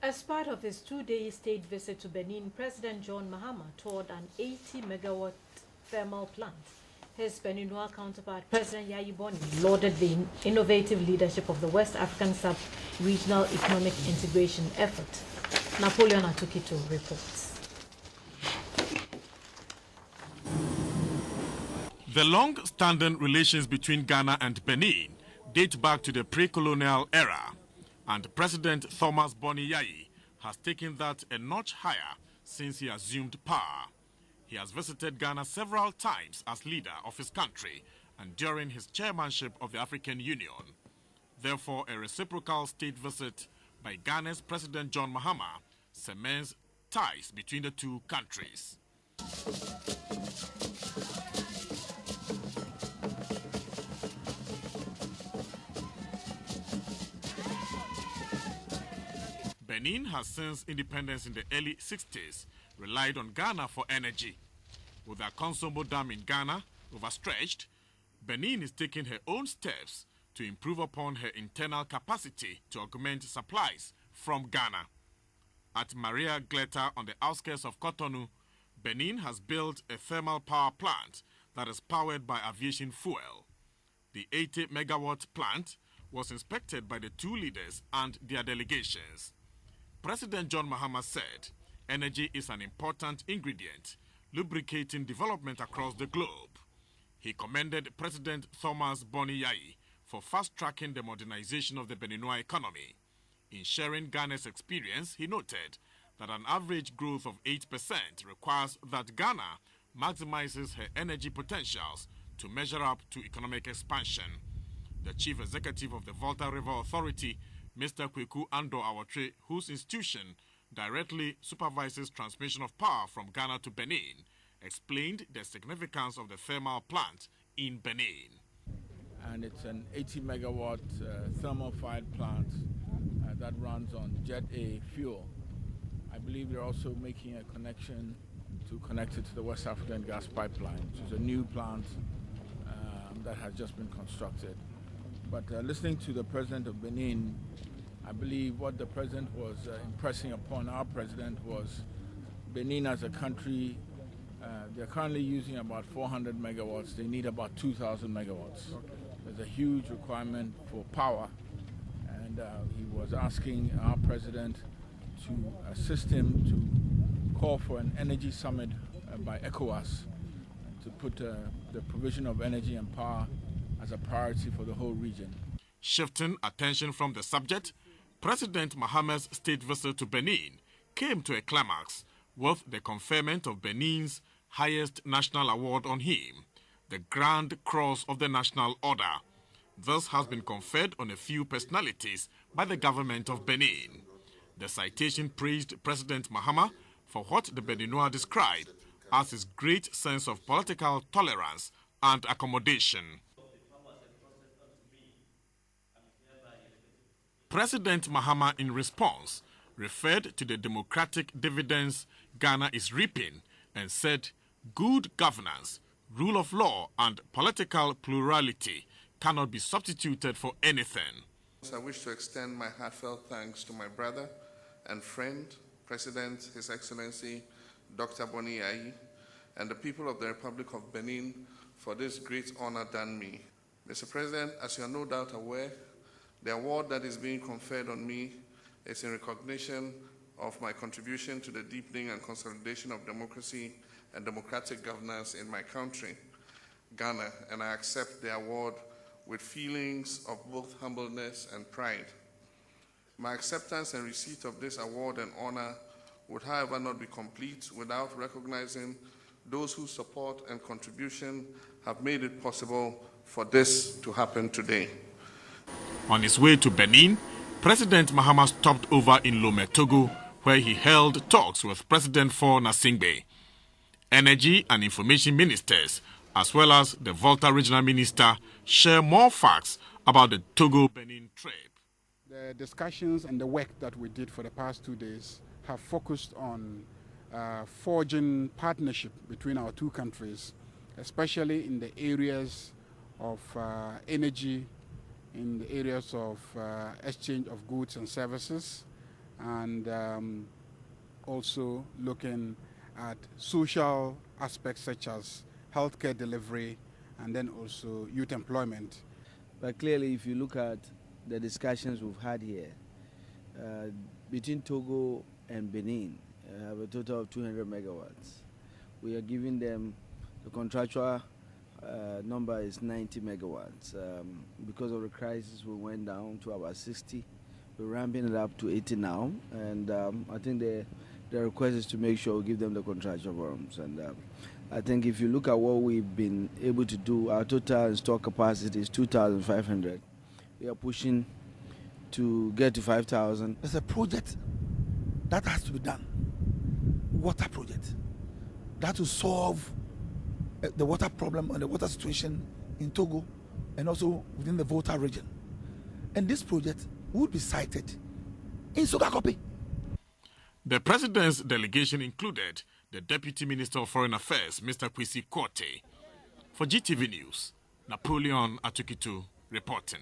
As part of his two-day state visit to Benin, President John Mahama toured an 80-megawatt thermal plant. His Beninois counterpart, President Yayi Boni, lauded the innovative leadership of the West African Sub-Regional Economic Integration effort. Napoleon Atukito reports. The long-standing relations between Ghana and Benin date back to the pre-colonial era, and President Thomas Boni Yayi has taken that a notch higher since he assumed power. He has visited Ghana several times as leader of his country and during his chairmanship of the African Union. Therefore, a reciprocal state visit by Ghana's President John Mahama cements ties between the two countries. Benin has since independence in the early 60s relied on Ghana for energy. With their Konsombo Dam in Ghana overstretched, Benin is taking her own steps to improve upon her internal capacity to augment supplies from Ghana. At Maria Gleta on the outskirts of Cotonou, Benin has built a thermal power plant that is powered by aviation fuel. The 80-megawatt plant was inspected by the two leaders and their delegations. President John Mahama said energy is an important ingredient, lubricating development across the globe. He commended President Thomas Boni Yayi for fast-tracking the modernization of the Beninois economy. In sharing Ghana's experience, he noted that an average growth of 8% requires that Ghana maximizes her energy potentials to measure up to economic expansion. The chief executive of the Volta River Authority, Mr. Kweku Ando Awatre, whose institution directly supervises transmission of power from Ghana to Benin, explained the significance of the thermal plant in Benin. And it's an 80-megawatt thermal-fired plant that runs on Jet A fuel. I believe they're also making a connection to connect it to the West African gas pipeline, which is a new plant that has just been constructed. But listening to the president of Benin, I believe what the president was impressing upon our president was Benin as a country, they're currently using about 400 megawatts. They need about 2,000 megawatts. Okay. There's a huge requirement for power. And he was asking our president to assist him to call for an energy summit by ECOWAS to put the provision of energy and power as a priority for the whole region. Shifting attention from the subject, President Mahama's state visit to Benin came to a climax with the conferment of Benin's highest national award on him, the Grand Cross of the National Order. This has been conferred on a few personalities by the government of Benin. The citation praised President Mahama for what the Beninois described as his great sense of political tolerance and accommodation. President Mahama, in response, referred to the democratic dividends Ghana is reaping and said good governance, rule of law, and political plurality cannot be substituted for anything. I wish to extend my heartfelt thanks to my brother and friend, President, His Excellency, Dr. Boni Yayi, and the people of the Republic of Benin for this great honor done me. Mr. President, as you are no doubt aware, the award that is being conferred on me is in recognition of my contribution to the deepening and consolidation of democracy and democratic governance in my country, Ghana, and I accept the award with feelings of both humbleness and pride. My acceptance and receipt of this award and honor would, however, not be complete without recognizing those whose support and contribution have made it possible for this to happen today. On his way to Benin, President Mahama stopped over in Lome, Togo, where he held talks with President Faure Gnassingbé. Energy and information ministers, as well as the Volta regional minister, share more facts about the Togo-Benin trip. The discussions and the work that we did for the past 2 days have focused on forging partnership between our two countries, especially in the areas of energy, in the areas of exchange of goods and services, and also looking at social aspects such as healthcare delivery and then also youth employment. But clearly, if you look at the discussions we've had here, between Togo and Benin, have a total of 200 megawatts. We are giving them, the contractual number is 90 megawatts. Because of the crisis, we went down to about 60. We're ramping it up to 80 now, and I think the request is to make sure we give them the contractual volumes. And I think if you look at what we've been able to do, our total installed capacity is 2,500. We are pushing to get to 5,000. There's a project that has to be done, water project, that will solve the water problem and the water situation in Togo and also within the Volta region. And this project would be sited in Sogakope. The president's delegation included the Deputy Minister of Foreign Affairs, Mr. Kwesi Korte. For GTV News, Napoleon Atukitu reporting.